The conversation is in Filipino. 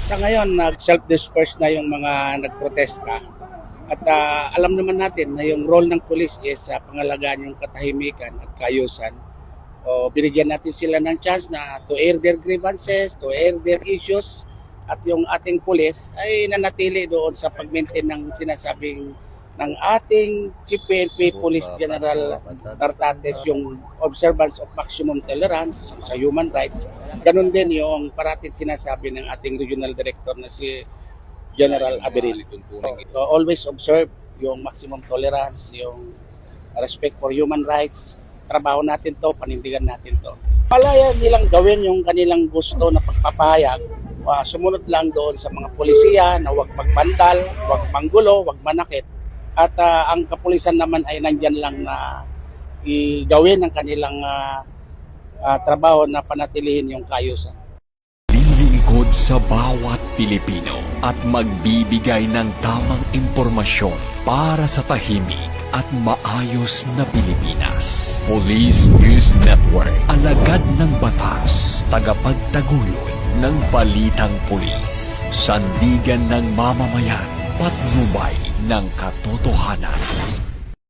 Sa ngayon, nag-self-disperse na yung mga nagprotesta. At alam naman natin na yung role ng pulis is pangalagaan yung katahimikan at kaayusan. O binigyan natin sila ng chance na to air their grievances, to air their issues. At yung ating pulis ay nanatili doon sa pag-maintain ng sinasabing ng ating Chief PNP Police General Tartates, yung observance of maximum tolerance sa human rights. Ganon din yung parating sinasabi ng ating regional director na si General Aberil. Always observe yung maximum tolerance, yung respect for human rights. Trabaho natin to, panindigan natin to. Palaya nilang gawin yung kanilang gusto na pagpapahayag. Sumunod lang doon sa mga polisiya na huwag magbandal, huwag manggulo, huwag manakit. At ang kapulisan naman ay nandyan lang na gawin ang kanilang trabaho na panatilihin yung kaayusan. Lilingkod sa bawat Pilipino at magbibigay ng tamang impormasyon para sa tahimik at maayos na Pilipinas. Police News Network, alagad ng batas, tagapagtaguyod ng balitang pulis, sandigan ng mamamayan, patnubay ng katotohanan.